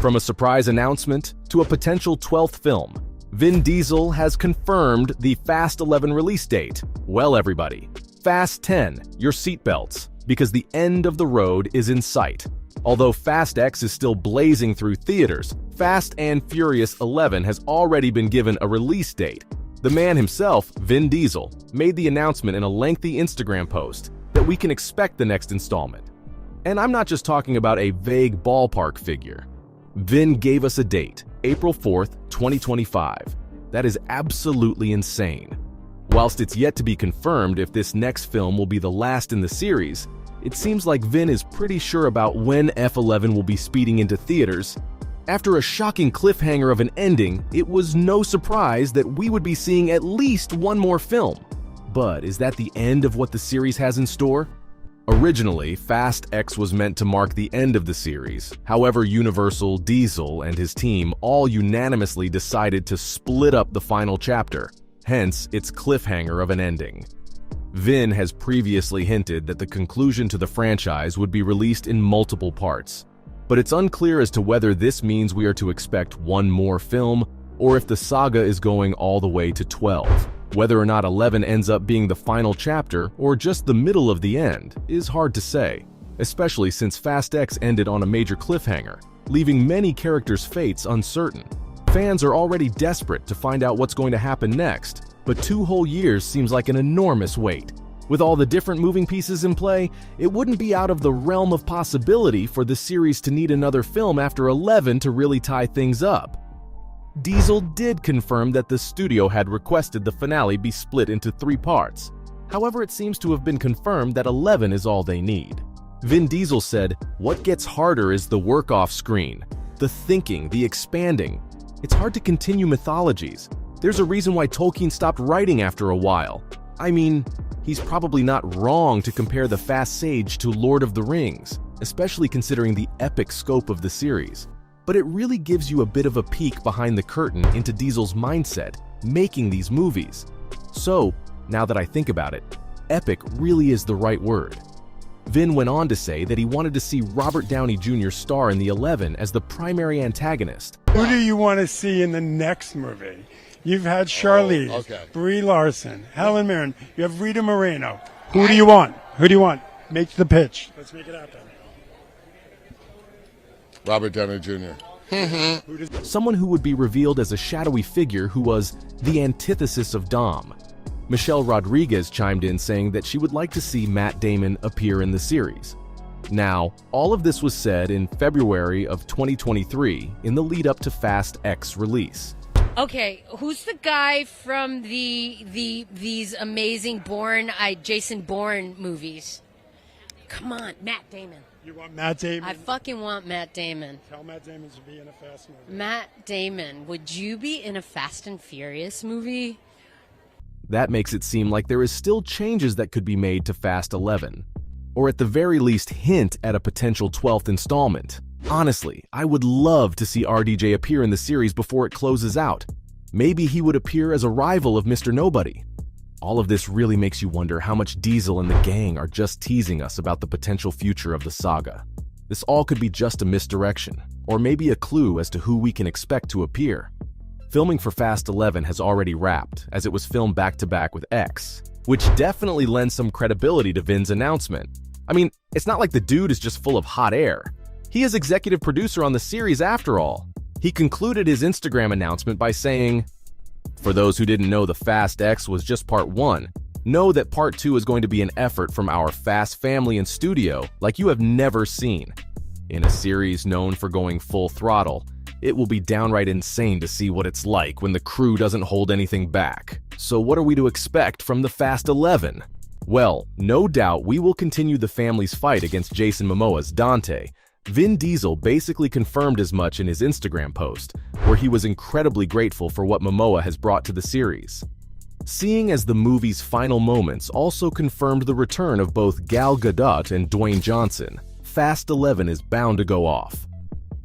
From a surprise announcement to a potential 12th film, Vin Diesel has confirmed the Fast 11 release date. Well, everybody, Fast 10, your seatbelts, because the end of the road is in sight. Although Fast X is still blazing through theaters, Fast and Furious 11 has already been given a release date. The man himself, Vin Diesel, made the announcement in a lengthy Instagram post that we can expect the next installment. And I'm not just talking about a vague ballpark figure. Vin gave us a date, April 4th, 2025. That is absolutely insane. Whilst it's yet to be confirmed if this next film will be the last in the series, it seems like Vin is pretty sure about when F11 will be speeding into theaters. After a shocking cliffhanger of an ending, it was no surprise that we would be seeing at least one more film. But is that the end of what the series has in store? Originally, Fast X was meant to mark the end of the series. However, Universal, Diesel, and his team all unanimously decided to split up the final chapter, hence its cliffhanger of an ending. Vin has previously hinted that the conclusion to the franchise would be released in multiple parts, but it's unclear as to whether this means we are to expect one more film or if the saga is going all the way to 12. Whether or not 11 ends up being the final chapter or just the middle of the end is hard to say, especially since Fast X ended on a major cliffhanger, leaving many characters' fates uncertain. Fans are already desperate to find out what's going to happen next, but 2 whole years seems like an enormous wait. With all the different moving pieces in play, it wouldn't be out of the realm of possibility for the series to need another film after 11 to really tie things up. Diesel did confirm that the studio had requested the finale be split into 3 parts. However, it seems to have been confirmed that 11 is all they need. Vin Diesel said, "What gets harder is the work off screen, the thinking, the expanding. It's hard to continue mythologies. There's a reason why Tolkien stopped writing after a while. I mean, he's probably not wrong to compare the Fast Sage to Lord of the Rings, especially considering the epic scope of the series. But it really gives you a bit of a peek behind the curtain into Diesel's mindset, making these movies. So, now that I think about it, epic really is the right word." Vin went on to say that he wanted to see Robert Downey Jr. star in the 11 as the primary antagonist. Who do you want to see in the next movie? You've had Charlize, Brie Larson, Helen Mirren, you have Rita Moreno. Who do you want? Who do you want? Make the pitch. Let's make it happen. Robert Downey Jr. Someone who would be revealed as a shadowy figure who was the antithesis of Dom. Michelle Rodriguez chimed in saying that she would like to see Matt Damon appear in the series. Now, all of this was said in February of 2023 in the lead up to Fast X release. Okay, who's the guy from these amazing Jason Bourne movies? Come on, Matt Damon. You want Matt Damon? I fucking want Matt Damon. Tell Matt Damon to be in a Fast movie. Matt Damon, would you be in a Fast and Furious movie? That makes it seem like there is still changes that could be made to Fast 11, or at the very least hint at a potential 12th installment. Honestly, I would love to see RDJ appear in the series before it closes out. Maybe he would appear as a rival of Mr. Nobody. All of this really makes you wonder how much Diesel and the gang are just teasing us about the potential future of the saga. This all could be just a misdirection, or maybe a clue as to who we can expect to appear. Filming for Fast 11 has already wrapped, as it was filmed back-to-back with X, which definitely lends some credibility to Vin's announcement. I mean, it's not like the dude is just full of hot air. He is executive producer on the series after all. He concluded his Instagram announcement by saying, "For those who didn't know the Fast X was just part 1, know that part 2 is going to be an effort from our Fast family and studio like you have never seen. In a series known for going full throttle, it will be downright insane to see what it's like when the crew doesn't hold anything back. So what are we to expect from the Fast 11? Well, no doubt we will continue the family's fight against Jason Momoa's Dante." Vin Diesel basically confirmed as much in his Instagram post, where he was incredibly grateful for what Momoa has brought to the series. Seeing as the movie's final moments also confirmed the return of both Gal Gadot and Dwayne Johnson, Fast 11 is bound to go off.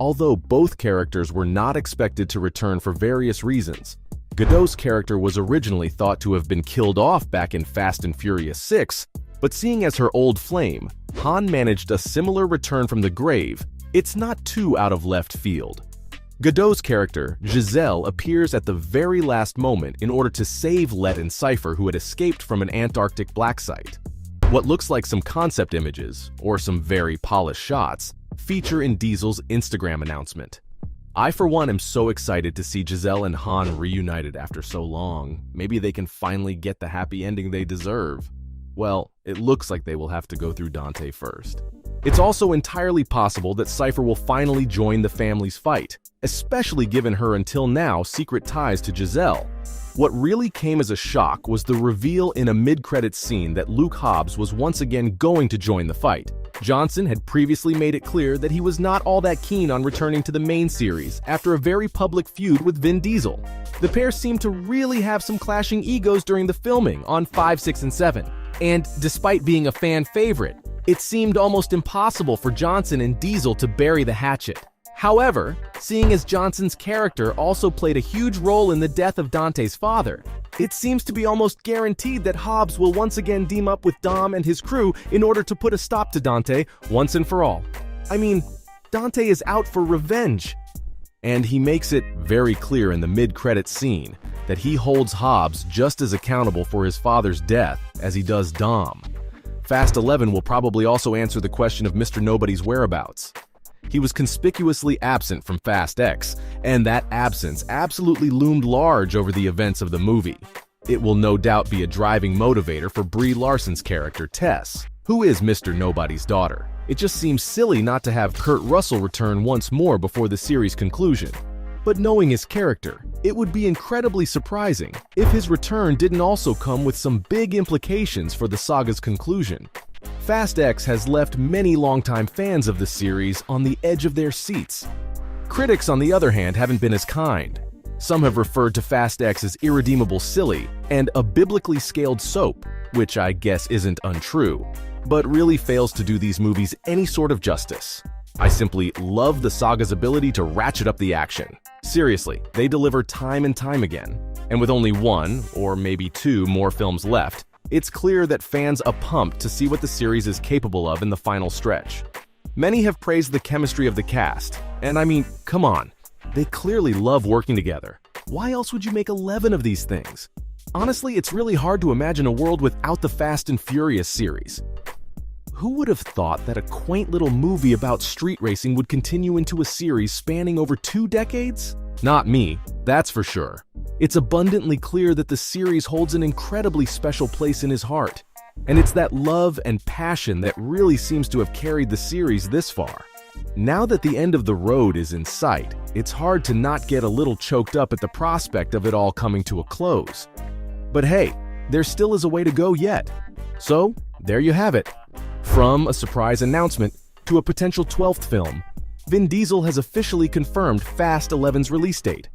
Although both characters were not expected to return for various reasons, Gadot's character was originally thought to have been killed off back in Fast and Furious 6, but seeing as her old flame, Han managed a similar return from the grave, It's not too out of left field. Godot's character, Giselle, appears at the very last moment in order to save Let and Cypher, who had escaped from an Antarctic black site. What looks like some concept images, or some very polished shots, feature in Diesel's Instagram announcement. I, for one, am so excited to see Giselle and Han reunited after so long. Maybe they can finally get the happy ending they deserve. Well, it looks like they will have to go through Dante first. It's also entirely possible that Cypher will finally join the family's fight, especially given her until now secret ties to Giselle. What really came as a shock was the reveal in a mid-credits scene that Luke Hobbs was once again going to join the fight. Johnson had previously made it clear that he was not all that keen on returning to the main series after a very public feud with Vin Diesel. The pair seemed to really have some clashing egos during the filming on 5, 6, and 7. And despite being a fan favorite, it seemed almost impossible for Johnson and Diesel to bury the hatchet. However, seeing as Johnson's character also played a huge role in the death of Dante's father, it seems to be almost guaranteed that Hobbs will once again team up with Dom and his crew in order to put a stop to Dante once and for all. I mean, Dante is out for revenge. And he makes it very clear in the mid-credits scene that he holds Hobbs just as accountable for his father's death as he does Dom. Fast 11 will probably also answer the question of Mr. Nobody's whereabouts. He was conspicuously absent from Fast X, and that absence absolutely loomed large over the events of the movie. It will no doubt be a driving motivator for Brie Larson's character, Tess, who is Mr. Nobody's daughter. It just seems silly not to have Kurt Russell return once more before the series' conclusion. But knowing his character, it would be incredibly surprising if his return didn't also come with some big implications for the saga's conclusion. Fast X has left many longtime fans of the series on the edge of their seats. Critics, on the other hand, haven't been as kind. Some have referred to Fast X as irredeemable silly and a biblically scaled soap, which I guess isn't untrue, but really fails to do these movies any sort of justice. I simply love the saga's ability to ratchet up the action. Seriously, they deliver time and time again. And with only one, or maybe two, more films left, it's clear that fans are pumped to see what the series is capable of in the final stretch. Many have praised the chemistry of the cast, and I mean, come on, they clearly love working together. Why else would you make 11 of these things? Honestly, it's really hard to imagine a world without the Fast and Furious series. Who would have thought that a quaint little movie about street racing would continue into a series spanning over 2 decades? Not me, that's for sure. It's abundantly clear that the series holds an incredibly special place in his heart. And it's that love and passion that really seems to have carried the series this far. Now that the end of the road is in sight, it's hard to not get a little choked up at the prospect of it all coming to a close. But hey, there still is a way to go yet. So, there you have it. From a surprise announcement to a potential 12th film, Vin Diesel has officially confirmed Fast 11's release date.